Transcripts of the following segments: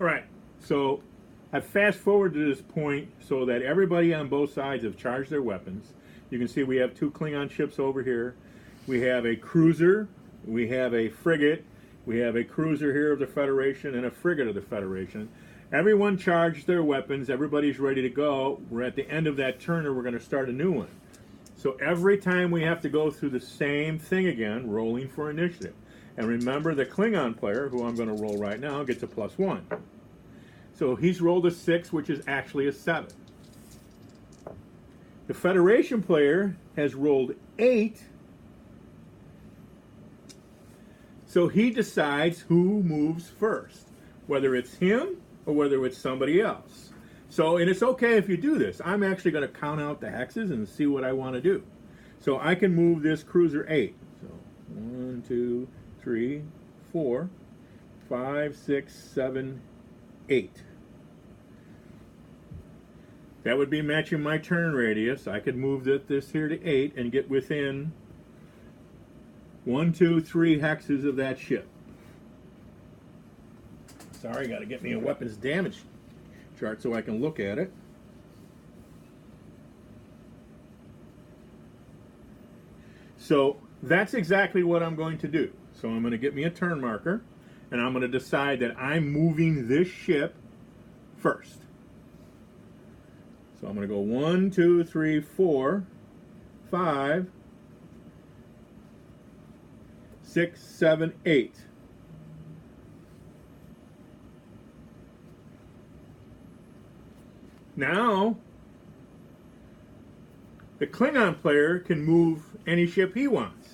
All right, so I've fast forwarded to this point so that everybody on both sides have charged their weapons. You can see we have two Klingon ships over here. We have a cruiser, we have a frigate, we have a cruiser here of the Federation, and a frigate of the Federation. Everyone charged their weapons, everybody's ready to go. We're at the end of that turn, and we're going to start a new one. So every time we have to go through the same thing again, rolling for initiative. And remember, the Klingon player, who I'm going to roll right now, gets a +1. So he's rolled a 6, which is actually a 7. The Federation player has rolled 8. So he decides who moves first, whether it's him or whether it's somebody else. So, and it's okay if you do this. I'm actually going to count out the hexes and see what I want to do. So I can move this cruiser 8. So 1, 2, 3, 4, 5, 6, 7, 8. That would be matching my turn radius. I could move this here to 8 and get within 1, 2, 3 hexes of that ship. Sorry, got to get me a weapons damage chart so I can look at it. So that's exactly what I'm going to do. So I'm going to get me a turn marker, and I'm going to decide that I'm moving this ship first. So I'm going to go 1, 2, 3, 4, 5, 6, 7, 8. Now, the Klingon player can move any ship he wants.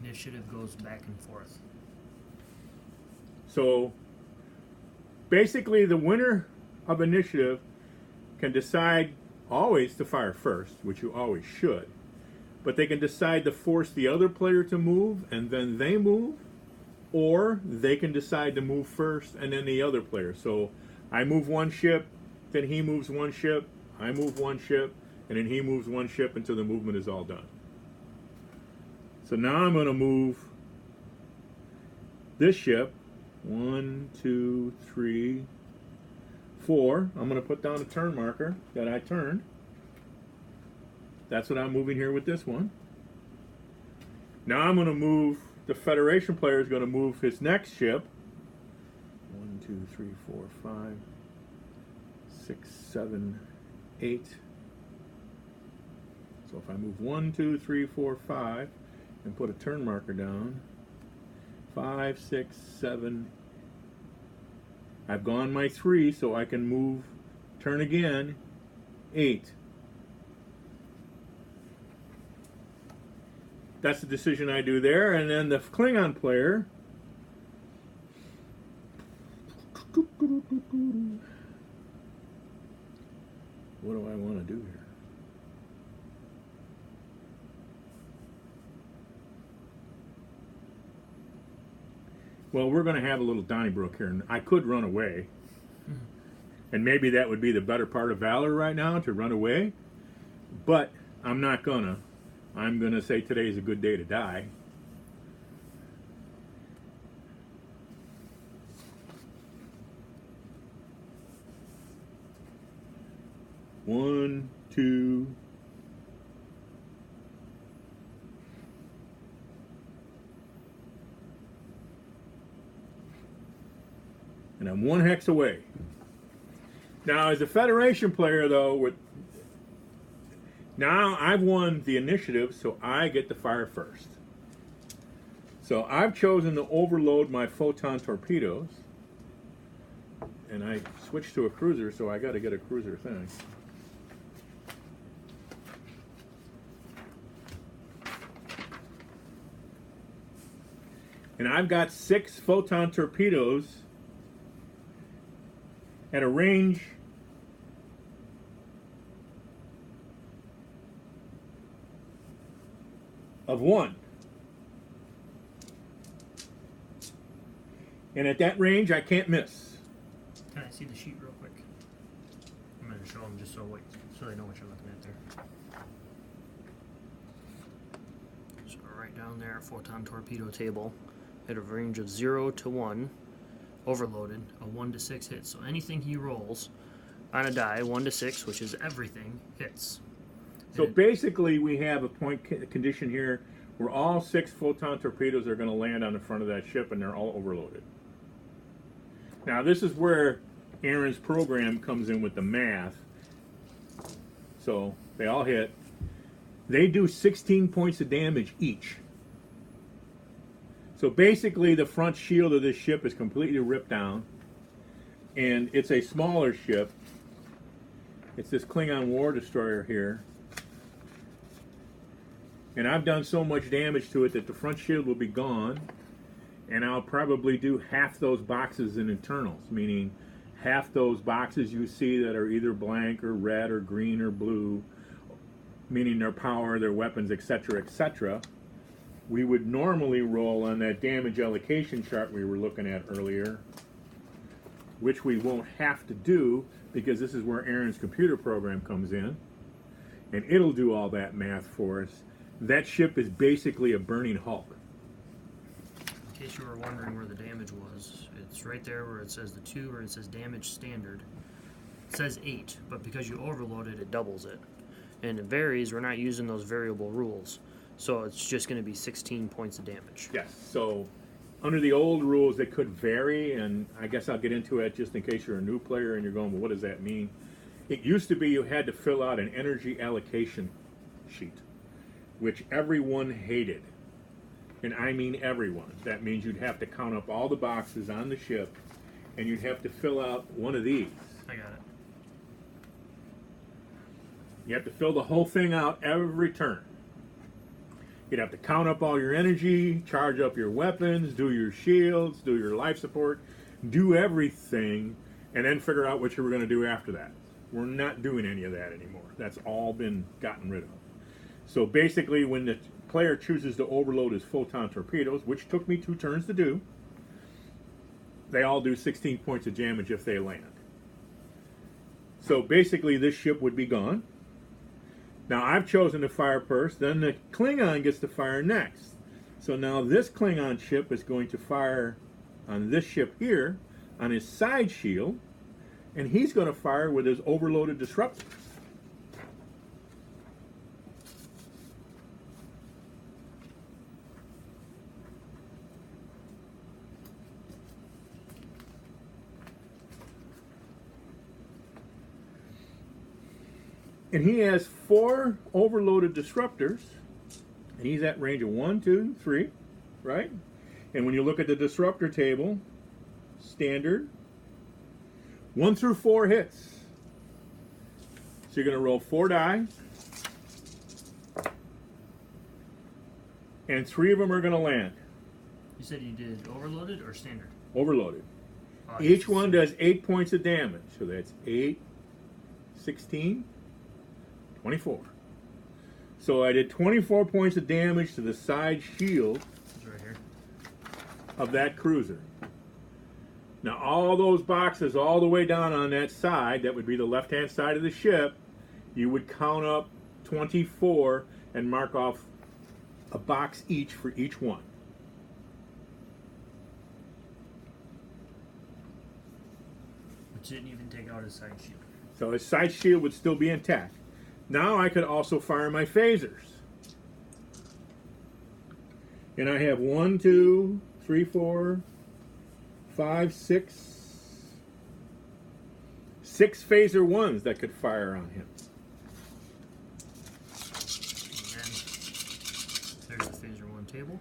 Initiative goes back and forth. So, basically, the winner of initiative can decide always to fire first, which you always should. But they can decide to force the other player to move, and then they move, or they can decide to move first and then the other player. So I move one ship, then he moves one ship, I move one ship, and then he moves one ship until the movement is all done. So now I'm going to move this ship. 1, 2, 3, 4. I'm going to put down a turn marker that I turned. That's what I'm moving here with this one. Now I'm going to move, the Federation player is going to move his next ship. 1, 2, 3, 4, 5, 6, 7, 8. So if I move 1, 2, 3, 4, 5 and put a turn marker down, 5, 6, 7. I've gone my 3, so I can move, turn again, 8. That's the decision I do there. And then the Klingon player, what do I want to do here? Well, we're going to have a little Donnybrook here, and I could run away. And maybe that would be the better part of valor right now, to run away. But I'm not going to. I'm going to say today's a good day to die. One, two. And I'm one hex away. Now, as a Federation player, though, now I've won the initiative, so I get to fire first. So I've chosen to overload my photon torpedoes. And I switched to a cruiser, so I got to get a cruiser thing. And I've got 6 photon torpedoes at a range of 1. And at that range, I can't miss. Can I see the sheet real quick? I'm going to show them just so they know what you're looking at there. So right down there, photon torpedo table, at a range of 0 to 1. overloaded, a 1 to 6 hits. So anything he rolls on a die, 1 to 6, which is everything, hits. So basically, we have a condition here where all 6 photon torpedoes are going to land on the front of that ship, and they're all overloaded. Now, this is where Aaron's program comes in with the math. So they all hit. They do 16 points of damage each. So basically, the front shield of this ship is completely ripped down, and it's a smaller ship. It's this Klingon War Destroyer here. And I've done so much damage to it that the front shield will be gone, and I'll probably do half those boxes in internals, meaning half those boxes you see that are either blank or red or green or blue, meaning their power, their weapons, etc., etc. We would normally roll on that damage allocation chart we were looking at earlier, which we won't have to do because this is where Aaron's computer program comes in, and it'll do all that math for us. That ship is basically a burning Hulk. In case you were wondering where the damage was, it's right there where it says the 2, where it says damage standard. It says 8, but because you overloaded, it doubles it. And it varies. We're not using those variable rules. So it's just going to be 16 points of damage. Yes, so under the old rules, they could vary, and I guess I'll get into it just in case you're a new player and you're going, well, what does that mean? It used to be you had to fill out an energy allocation sheet, which everyone hated. And I mean everyone. That means you'd have to count up all the boxes on the ship, and you'd have to fill out one of these. I got it. You have to fill the whole thing out every turn. You'd have to count up all your energy, charge up your weapons, do your shields, do your life support, do everything, and then figure out what you were going to do after that. We're not doing any of that anymore. That's all been gotten rid of. So basically, when the player chooses to overload his photon torpedoes, which took me 2 turns to do, they all do 16 points of damage if they land. So basically, this ship would be gone. Now, I've chosen to fire first, then the Klingon gets to fire next. So now this Klingon ship is going to fire on this ship here, on his side shield, and he's going to fire with his overloaded disruptor. And he has 4 overloaded disruptors, and he's at range of 1, 2, 3, right? And when you look at the disruptor table, standard, 1 through 4 hits. So you're going to roll 4 die, and 3 of them are going to land. You said you did overloaded or standard? Overloaded. Oh, Each one does 8 points of damage. So that's 8, 16, 24. So I did 24 points of damage to the side shield It's right here. of that cruiser. Now all those boxes all the way down on that side, that would be the left-hand side of the ship, you would count up 24 and mark off a box each for each one. Which didn't even take out his side shield. So his side shield would still be intact. Now I could also fire my phasers. And I have 1, 2, 3, 4, 5, 6. 6 phaser ones that could fire on him. And then there's the phaser 1 table.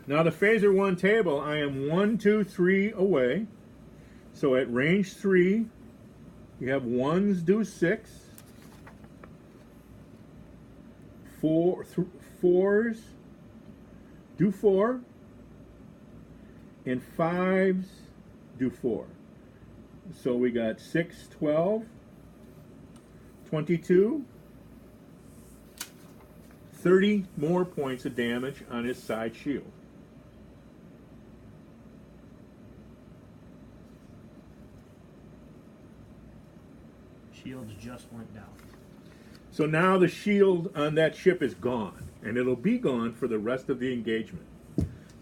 Now the phaser 1 table, I am 1, 2, 3 away. So at range 3, you have 1s do 6. 4s do 4, and 5s do 4. So we got 6, 12, 22, 30 more points of damage on his side shield. Shields just went down. So now the shield on that ship is gone, and it'll be gone for the rest of the engagement.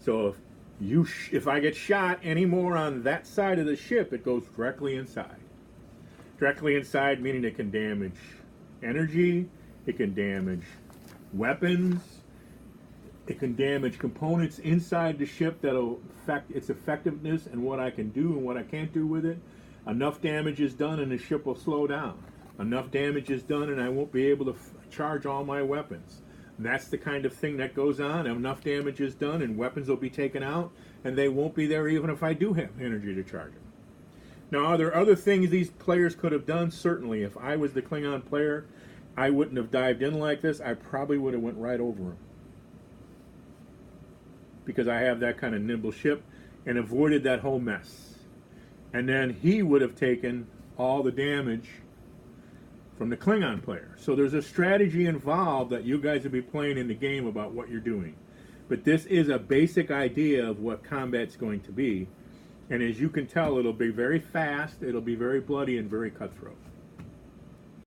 So if If I get shot anymore on that side of the ship, it goes directly inside. Directly inside meaning it can damage energy, it can damage weapons, it can damage components inside the ship that'll affect its effectiveness and what I can do and what I can't do with it. Enough damage is done and the ship will slow down. Enough damage is done and I won't be able to charge all my weapons. And that's the kind of thing that goes on. Enough damage is done and weapons will be taken out and they won't be there even if I do have energy to charge them. Now, are there other things these players could have done? Certainly. If I was the Klingon player, I wouldn't have dived in like this. I probably would have went right over him. Because I have that kind of nimble ship and avoided that whole mess. And then he would have taken all the damage from the Klingon player. So there's a strategy involved that you guys will be playing in the game about what you're doing. But this is a basic idea of what combat's going to be. And as you can tell, it'll be very fast, it'll be very bloody, and very cutthroat.